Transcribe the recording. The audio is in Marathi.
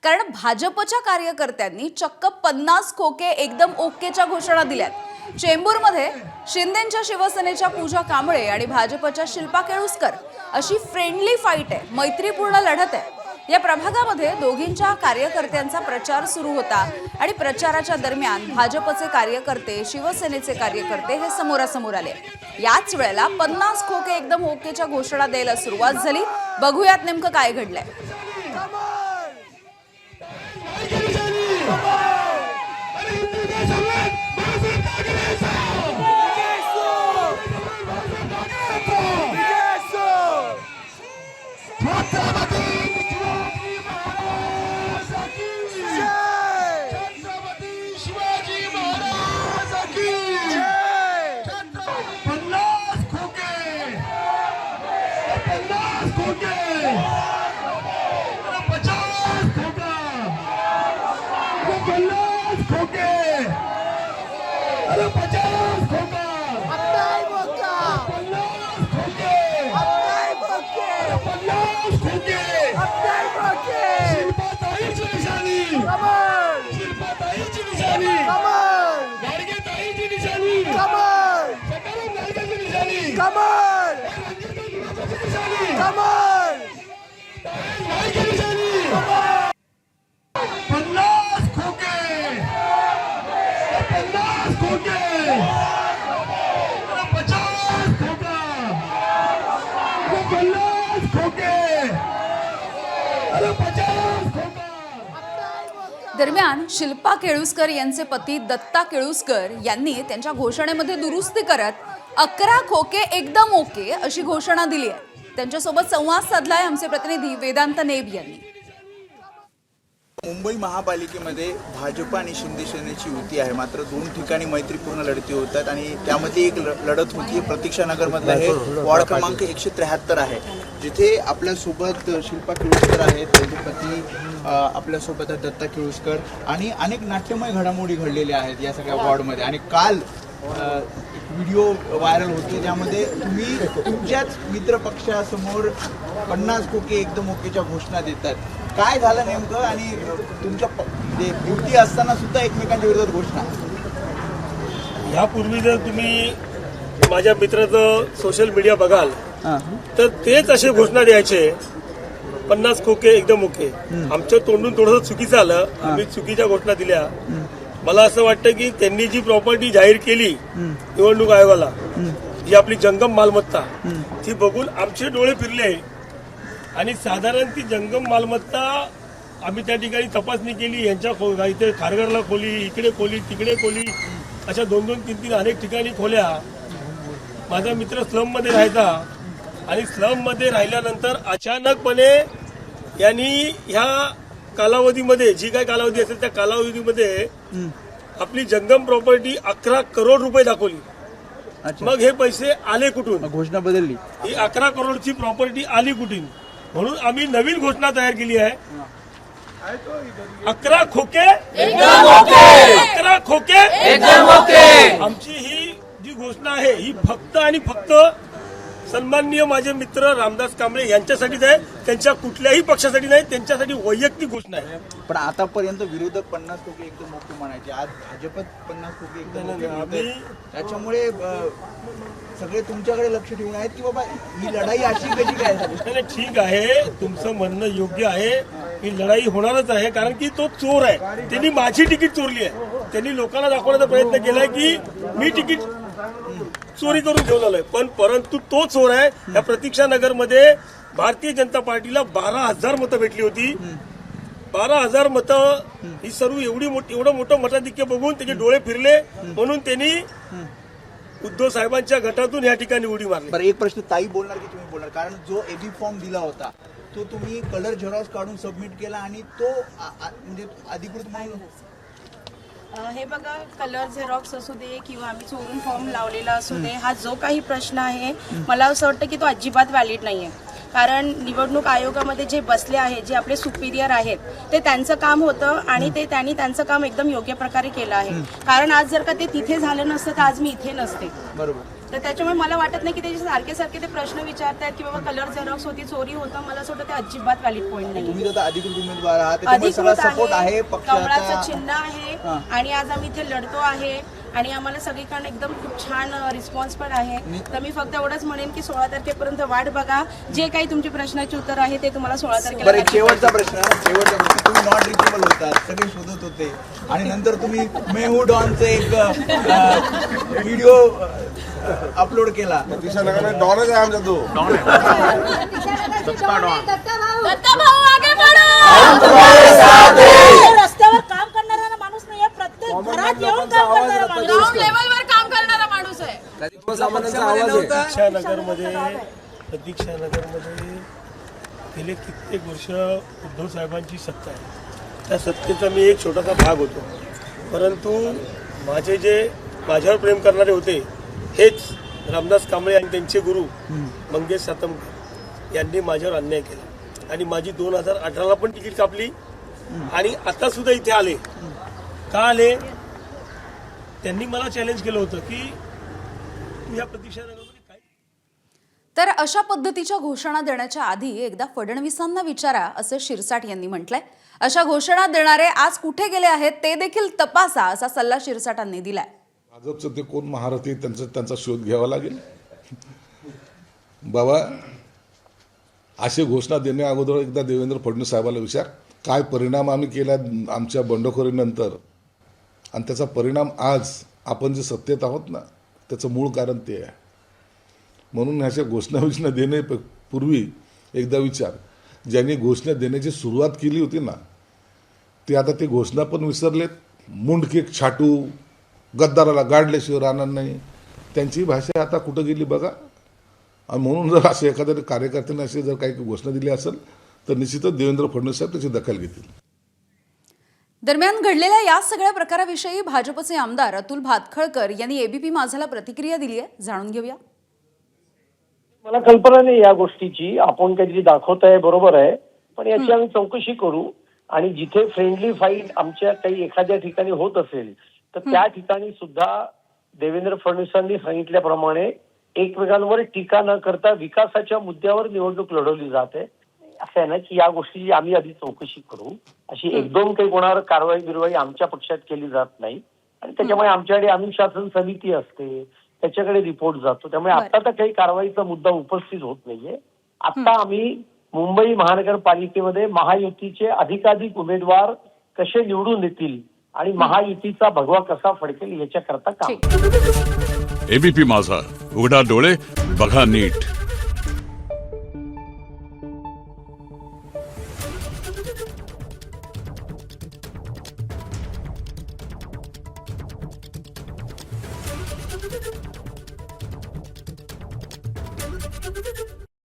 कारण भाजपच्या कार्यकर्त्यांनी चक्क 50 खोके एकदम ओकेच्या घोषणा दिल्यात। चेंबूरमध्ये शिंदेंच्या शिवसेनेच्या पूजा कांबळे आणि भाजपच्या शिल्पा केळुसकर अशी फ्रेंडली फाईट आहे, मैत्रीपूर्ण लढत आहे। या प्रभागामध्ये दोघींच्या कार्यकर्त्यांचा प्रचार सुरू होता आणि प्रचाराच्या दरम्यान भाजपचे कार्यकर्ते शिवसेनेचे कार्यकर्ते हे समोरासमोर आले। याच वेळेला 50 खोके एकदम ओकेच्या घोषणा द्यायला सुरुवात झाली। बघूयात नेमकं काय घडलंय। दरम्यान शिल्पा केळुसकर यांचे पती दत्ता केळुसकर यांनी त्यांच्या घोषणेमध्ये दुरुस्ती करत 11 खोके एकदम ओके अशी घोषणा दिली आहे। त्यांच्यासोबत संवाद साधलाय आमचे प्रतिनिधी वेदांत नेब यांनी। मुंबई महापालिकेमध्ये भाजप आणि शिंदे सेनेची युती आहे, मात्र दोन ठिकाणी मैत्रीपूर्ण लढती होतात आणि त्यामध्ये एक लढत होती प्रतीक्षानगरमधलं हे वॉर्ड क्रमांक 173 आहे, जिथे आपल्यासोबत शिल्पा केळुसकर आहेत, त्यांचे पती आपल्यासोबत दत्ता केळुसकर आणि अनेक नाट्यमय घडामोडी घडलेल्या आहेत या सगळ्या वॉर्डमध्ये। आणि काल व्हिडिओ व्हायरल होते ज्यामध्ये तुम्ही तुमच्याच मित्रपक्षासमोर 50 खोके एकदम ओकेच्या घोषणा देतात। काय झालं नेमकं आणि तुमच्या युती असताना सुद्धा एकमेकांच्या विरोधात घोषणा? यापूर्वी जर तुम्ही माझ्या मित्राचं सोशल मीडिया बघाल तर तेच असे घोषणा द्यायचे 50 खोके एकदम ओके। आमच्या तोंडून थोडंसं चुकीचं आलं, आम्ही चुकीच्या घोषणा दिल्या। मला असं वाटतं की त्यांनी जी प्रॉपर्टी जाहीर केली निवडणूक आयोगाला, जी आपली जंगम मालमत्ता, ती बघून आमचे डोळे फिरले आणि साधारण ती जंगम मालमत्ता आम्ही त्या ठिकाणी तपासणी केली। यांच्या इथे खारघरला खोली, इकडे खोली, तिकडे खोली, अशा 2-2, 3-3 अनेक ठिकाणी खोल्या। माझा मित्र स्लममध्ये राहायचा आणि स्लममध्ये राहिल्यानंतर अचानकपणे यांनी ह्या कालावधीमध्ये, जी काय कालावधी असेल त्या कालावधीमध्ये आपली जंगम प्रॉपर्टी 11 करोड रुपये दाखवली। मग हे पैसे आले कुठून? घोषणा बदलली। ही 11 करोडची प्रॉपर्टी आली कुठून? म्हणून आम्ही नवीन घोषणा तयार केली आहे, 11 खोके एकदम ओके, 11 खोके एकदम ओके। आमची ही जी घोषणा आहे ही फक्त आणि फक्त सन्माननीय माझे मित्र रामदास कांबळे यांच्यासाठीच आहे, त्यांच्या कुठल्याही पक्षासाठी नाही, त्यांच्यासाठी वैयक्तिक घोषणा आहे। पण आतापर्यंत विरोधक 50 खोके एकदम ओके म्हणायचे, आज भाजपत 50 खोके एकदम ओके म्हणते। त्याच्यामुळे सगळे तुमच्याकडे लक्ष ठेवून आहेत की बाबा ही लढाई अशी कशी काय झाली? ठीक आहे, तुमचं म्हणणं योग्य आहे, ही लढाई होणारच आहे, कारण की तो चोर आहे, त्यांनी माझी तिकीट चोरली आहे। त्यांनी लोकांना दाखवण्याचा प्रयत्न केलाय की मी तिकीट चोरी करून घेऊन आलोय, पण परंतु तो चोर आहे। या प्रतीक्षानगरमध्ये भारतीय जनता पार्टीला 12,000 मतं भेटली होती। 12,000 मतं ही सर्व एवढं मोठं मताधिक्य बघून त्याचे डोळे फिरले, म्हणून त्यांनी उद्धव साहेबांच्या गटातून या ठिकाणी उडी मारली। बरं, एक प्रश्न ताई बोलणार की तुम्ही बोलणार? कारण जो एबी फॉर्म दिला होता तो तुम्ही कलर झेरॉक्स काढून सबमिट केला आणि तो म्हणजे अधिकृत म्हणून हे बघा, कलर झेरॉक्स असू दे किंवा आम्ही चोरून फॉर्म लावलेला असू दे, हा जो काही प्रश्न आहे मला असं वाटतं की तो अजिबात व्हॅलिड नाहीये। कारण निवडणूक आयोगामध्ये जे बसले आहेत, जे आपले सुपिरियर आहेत, ते त्यांचं काम होतं आणि ते त्यांनी त्यांचं काम एकदम योग्य प्रकारे केलं आहे। कारण आज जर का ते तिथे झालं नसतं तर आज मी इथे नसते। बरोबर। तर त्याच्यामुळे मला वाटत नाही की त्याचे सारखे सारखे ते प्रश्न विचारतायत की बाबा कलर झेरॉक्स होती, चोरी होतं. मला असं वाटतं ते अजिबात व्हॅलिड पॉईंट नाही. तुम्ही आता अधिकृत उमेदवार आहात, त्याच्यामुळे सगळा अधिकृत सपोर्ट आहे आहे, कमळाचं पक्षाचा. चिन्ह आहे आणि आज आम्ही इथे लढतो आहे आणि आम्हाला सगळीकडे एकदम खूप छान रिस्पॉन्स पण आहे. तर मी फक्त एवढंच म्हणेन की 16 तारखेपर्यंत वाट बघा. जे काही तुमची प्रश्नाचे उत्तर आहे ते तुम्हाला 16 तारखेला बरं, एक नक्की शेवटचा प्रश्न. तुम्ही नॉट रिचेबल होतात, सगळे शोधत होते आणि नंतर तुम्ही मेहू डॉनचं एक व्हिडिओ अपलोड केला. नगर डॉनच आहे आमचा तो. रस्त्यावर काम करणारा माणूस नाही, प्रत्येक घरात येऊन काम करणारा माणूस. ग्राउंड लेवलवर काम करणारा माणूस आहे. प्रतीक्षानगरमध्ये गेले कित्येक वर्ष उद्धव साहेबांची सत्ता आहे. त्या सत्तेचा मी एक छोटासा भाग होतो. परंतु माझे जे माझ्यावर प्रेम करणारे होते हेच रामदास कांबळे आणि त्यांचे गुरु मंगेश सातमकर यांनी माझ्यावर अन्याय केला आणि माझी 2018ला पण तिकीट कापली आणि आता सुद्धा इथे आले. का आले? त्यांनी मला चॅलेंज केलं होतं की तू या प्रतीक्षानगरमध्ये काय. तर अशा पद्धतीच्या घोषणा देण्याच्या आधी एकदा फडणवीसांना विचारा, असं शिरसाट यांनी म्हटलंय. अशा घोषणा देणारे आज कुठे गेले आहेत ते देखील तपासा, असा सल्ला शिरसाटांनी दिलाय. भाजपचं ते कोण महारथी त्यांचा शोध घ्यावा लागेल. बाबा, अशी घोषणा देण्या अगोदर एकदा देवेंद्र फडणवीस साहेबांना विचार, काय परिणाम आम्ही केला आमच्या बंडखोरीनंतर आणि त्याचा परिणाम आज आपण जे सत्तेत आहोत ना, त्याचं मूळ कारण ते आहे. म्हणून ह्याच्या घोषणा देणे पूर्वी एकदा विचार. ज्यांनी घोषणा देण्याची सुरुवात केली होती ना, ते आता ते घोषणा पण विसरलेत. मुंडके छाटू, गद्दाराला गाडल्याशिवाय राहणार नाही, त्यांची भाषा आता कुठं गेली बघा. आणि म्हणून जर असे एखाद्या कार्यकर्त्यांनी असे जर काही घोषणा दिली असेल तर निश्चितच देवेंद्र फडणवीस साहेब त्याची दखल घेतील. दरम्यान घडलेल्या या सगळ्या प्रकाराविषयी भाजपचे आमदार अतुल भातखळकर यांनी एबीपी माझाला प्रतिक्रिया दिली आहे. जाणून घेऊया. मला कल्पना नाही या गोष्टीची. आपण काहीतरी दाखवत आहे, बरोबर आहे, पण याची आम्ही चौकशी करू आणि जिथे फ्रेंडली फाईट आमच्या काही एखाद्या ठिकाणी होत असेल तर त्या ठिकाणी सुद्धा देवेंद्र फडणवीसांनी सांगितल्याप्रमाणे एकमेकांवर टीका न करता विकासाच्या मुद्द्यावर निवडणूक लढवली जाते. असं आहे ना की या गोष्टीची आम्ही आधी चौकशी करू. अशी एकदम काही कोणावर कारवाई बिरवाई आमच्या पक्षात केली जात नाही आणि त्याच्यामुळे आमच्याकडे अनुशासन समिती असते, त्याच्याकडे रिपोर्ट जातो. त्यामुळे आता तर काही कारवाईचा मुद्दा उपस्थित होत नाहीये. आता आम्ही मुंबई महानगरपालिकेमध्ये महायुतीचे अधिकाधिक उमेदवार कसे निवडून येतील आणि महायुतीचा भगवा कसा फडकेल याच्याकरता काम. एबीपी माझा, उघडा डोळे बघा नीट.